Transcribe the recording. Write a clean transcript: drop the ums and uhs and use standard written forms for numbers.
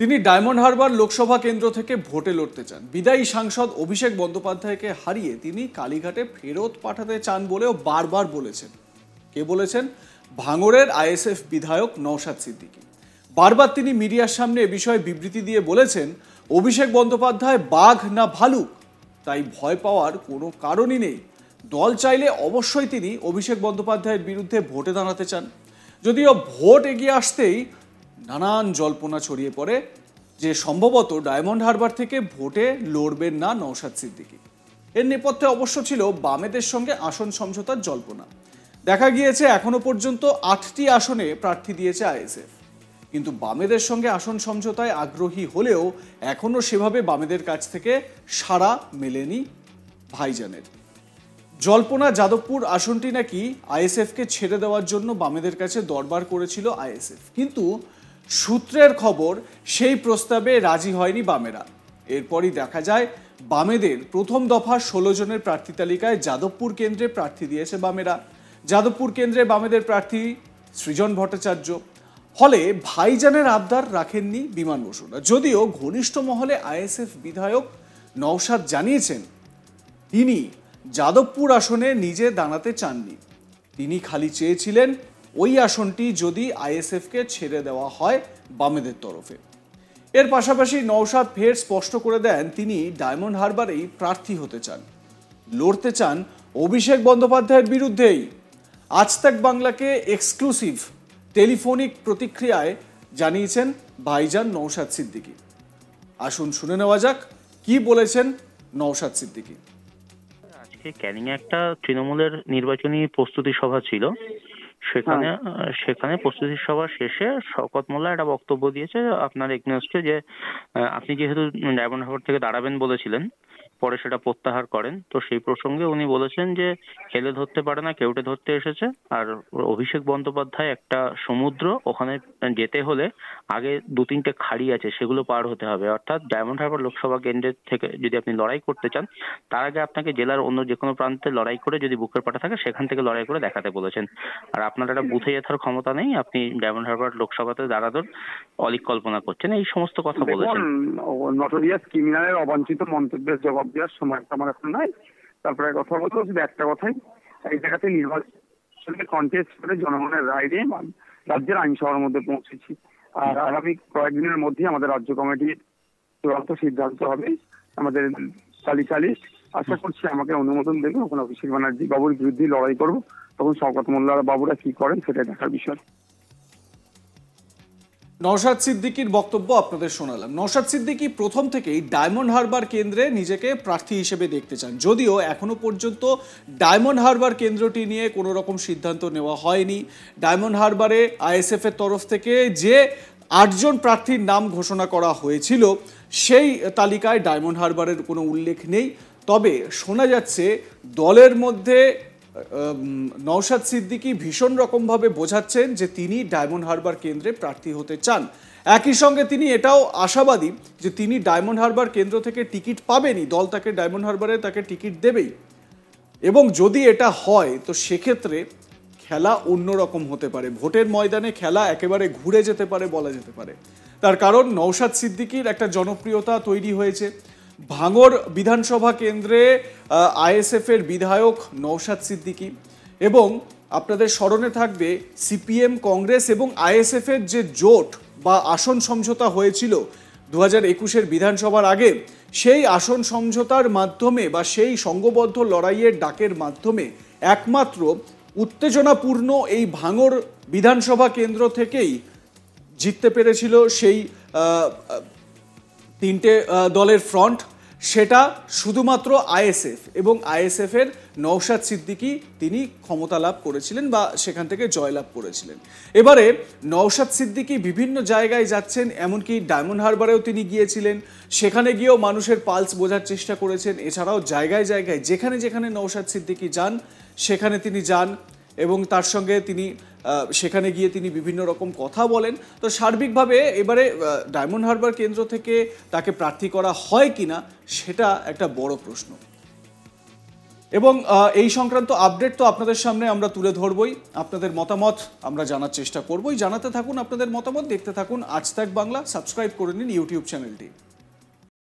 তিনি ডায়মন্ড হারবার লোকসভা কেন্দ্র থেকে ভোটে লড়তে চান। বিদায়ী সাংসদ অভিষেক বন্দ্যোপাধ্যায়কে হারিয়ে তিনি কালীঘাটে ফেরত পাঠাতে চান বলেও বারবার বলেছেন। কে বলেছেন? ভাঙড়ের আইএসএফ বিধায়ক নওশাদ সিদ্দিকী। বারবার তিনি মিডিয়ার সামনে এ বিষয়ে বিবৃতি দিয়ে বলেছেন, অভিষেক বন্দ্যোপাধ্যায় বাঘ না ভালুক, তাই ভয় পাওয়ার কোনো কারণই নেই। দল চাইলে অবশ্যই তিনি অভিষেক বন্দ্যোপাধ্যায়ের বিরুদ্ধে ভোটে দাঁড়াতে চান। যদিও ভোট এগিয়ে আসতেই নানান জল্পনা ছড়িয়ে পড়ে যে সম্ভবত ডায়মন্ড হারবার থেকে ভোটে লড়বেন না নওশাদ সিদ্দিকী। এর নেপথ্যে অবশ্য ছিল বামেদের সঙ্গে আসন সমঝোতার জল্পনা। দেখা গিয়েছে এখনো পর্যন্ত 8টি আসনে প্রার্থী দিয়েছে আইএসএফ, কিন্তু বামেদের সঙ্গে আসন সমঝোতায় আগ্রহী হলেও এখনো সেভাবে বামেদের কাছ থেকে সাড়া মেলেনি ভাইজানের। জল্পনা যাদবপুর আসনটি নাকি আইএসএফকে ছেড়ে দেওয়ার জন্য বামেদের কাছে দরবার করেছিল আইএসএফ, কিন্তু সূত্রের খবর সেই প্রস্তাবে রাজি হয়নি বামেরা। এরপরই দেখা যায় বামেদের প্রথম দফা 16 জনের প্রার্থী তালিকায় যাদবপুর কেন্দ্রে প্রার্থী দিয়েছে বামেরা। যাদবপুর কেন্দ্রে বামেদের প্রার্থী সৃজন ভট্টাচার্য। ফলে ভাইজানের আবদার রাখেননি বিমান বসুরা। যদিও ঘনিষ্ঠ মহলে আইএসএফ বিধায়ক নওশাদ জানিয়েছেন তিনি যাদবপুর আসনে নিজে দাঁড়াতে চাননি, তিনি খালি চেয়েছিলেন ওই আসনটি যদি আইএসএফকে ছেড়ে দেওয়া হয় বামেদের তরফে। এর পাশাপাশি নওশাদ ফের স্পষ্ট করে দেন তিনি ডায়মন্ড হারবারেই প্রার্থী হতে চান, লড়তে চান অভিষেক বন্দ্যোপাধ্যায়ের বিরুদ্ধেই। আজ তাক বাংলাকে এক্সক্লুসিভ টেলিফোনিক প্রতিক্রিয়ায় জানিয়েছেন ভাইজান নওশাদ সিদ্দিকী। আসুন শুনে নেওয়া যাক কি বলেছেন নওশাদ সিদ্দিকী। আজকে ক্যানিংয়ে একটা তৃণমূলের নির্বাচনী প্রস্তুতি সভা ছিল, সেখানে প্রস্তুতি সভা শেষে শওকত মোল্লা একটা বক্তব্য দিয়েছে আপনার এগনেস্টে, যে আপনি যেহেতু ডায়মন্ড হারবার থেকে দাঁড়াবেন বলেছিলেন, পরে সেটা প্রত্যাহার করেন। তো সেই প্রসঙ্গে উনি বলেছেন যে হেলে ধরতে পারে না, কেউটে ধরতে এসেছে। আর অভিষেক বন্দ্যোপাধ্যায় একটা সমুদ্র, ওখানে যেতে হলে আগে 2-3টে খাড়ি আছে, সেগুলো পার হতে হবে। অর্থাৎ ডায়মন্ড হারবার লোকসভা কেন্দ্রের থেকে যদি আপনি লড়াই করতে চান, তার আগে আপনাকে জেলার অন্য যে কোনো প্রান্তে লড়াই করে, যদি বুকের পাটা থাকে সেখান থেকে লড়াই করে দেখাতে বলেছেন। আর আপনার একটা বুথে জেতার ক্ষমতা নেই, আপনি ডায়মন্ড হারবার লোকসভাতে দাঁড়ানোর অলিক কল্পনা করছেন, এই সমস্ত কথা বলেছেন। নটোরিয়াস ক্রিমিনালের অবাঞ্ছিত মন্তব্যের জবাব দেওয়ার সময় আমার এখন নাই। তারপরে কথা বলতে শুধু একটা কথাই, এই জায়গাতে নির্বাচনে কন্টেস্ট করে জনগণের রায় দিয়ে রাজ্যের আইনসভার মধ্যে পৌঁছেছি। আর আগামী কয়েকদিনের মধ্যে আমাদের রাজ্য কমিটির চূড়ান্ত সিদ্ধান্ত হবে আমাদের তালিকা লিস্ট। আশা করছি আমাকে অনুমোদন দেবে, ওখানে অভিষেক ব্যানার্জি বাবুর বিরুদ্ধে লড়াই করবো। তখন শওকত মোল্লা বাবুরা কি করেন সেটা দেখার বিষয়। নওশাদ সিদ্দিকীর বক্তব্য আপনাদের শোনালাম। নওশাদ সিদ্দিকী প্রথম থেকেই ডায়মন্ড হারবার কেন্দ্রে নিজেকে প্রার্থী হিসেবে দেখতে চান, যদিও এখনো পর্যন্ত ডায়মন্ড হারবার কেন্দ্রটি নিয়ে কোনো রকম সিদ্ধান্ত নেওয়া হয়নি। ডায়মন্ড হারবারে আইএসএফ এর তরফ থেকে যে 8 জন প্রার্থীর নাম ঘোষণা করা হয়েছিল, সেই তালিকায় ডায়মন্ড হারবারের কোনো উল্লেখ নেই। তবে শোনা যাচ্ছে দলের মধ্যে নওশাদ সিদ্দিকী ভীষণ রকমভাবে বোঝাচ্ছেন যে তিনি ডায়মন্ড হারবার কেন্দ্রে প্রার্থী হতে চান। একই সঙ্গে তিনি এটাও আশাবাদী যে তিনি ডায়মন্ড হারবার কেন্দ্র থেকে টিকিট পাবেনই, দল তাকে ডায়মন্ড হারবারে তাকে টিকিট দেবেই। এবং যদি এটা হয় তো সেক্ষেত্রে খেলা অন্যরকম হতে পারে, ভোটের ময়দানে খেলা একেবারে ঘুরে যেতে পারে বলা যেতে পারে। তার কারণ নওশাদ সিদ্দিকীর একটা জনপ্রিয়তা তৈরি হয়েছে। ভাঙড় বিধানসভা কেন্দ্রে আইএসএফ এর বিধায়ক নওশাদ সিদ্দিকী, এবং আপনাদের স্মরণে থাকবে সিপিএম, কংগ্রেস এবং আইএসএফ এর যে জোট বা আসন সমঝোতা হয়েছিল 2021-এর বিধানসভার আগে, সেই আসন সমঝোতার মাধ্যমে বা সেই সংঘবদ্ধ লড়াইয়ের ডাকের মাধ্যমে একমাত্র উত্তেজনাপূর্ণ এই ভাঙড় বিধানসভা কেন্দ্র থেকেই জিততে পেরেছিল সেই 3টে দলের ফ্রন্ট। সেটা শুধুমাত্র আইএসএফ, এবং আইএসএফ এর নওশাদ সিদ্দিকী তিনি ক্ষমতা লাভ করেছিলেন বা সেখান থেকে জয়লাভ করেছিলেন। এবারে নওশাদ সিদ্দিকী বিভিন্ন জায়গায় যাচ্ছেন, এমনকি ডায়মন্ড হারবারেও তিনি গিয়েছিলেন, সেখানে গিয়েও মানুষের পালস বোঝার চেষ্টা করেছেন। এছাড়াও জায়গায় জায়গায় যেখানে যেখানে নওশাদ সিদ্দিকী যান সেখানে তিনি যান, এবং তার সঙ্গে তিনি সেখানে গিয়ে তিনি বিভিন্ন রকম কথা বলেন। তো সার্বিকভাবে এবারে ডায়মন্ড হারবার কেন্দ্র থেকে তাকে প্রার্থী করা হয় কিনা সেটা একটা বড় প্রশ্ন। এবং এই সংক্রান্ত আপডেট তো আপনাদের সামনে আমরা তুলে ধরবই, আপনাদের মতামত আমরা জানার চেষ্টা করবই। জানাতে থাকুন আপনাদের মতামত, দেখতে থাকুন আজ তাক বাংলা, সাবস্ক্রাইব করে নিন ইউটিউব চ্যানেলটি।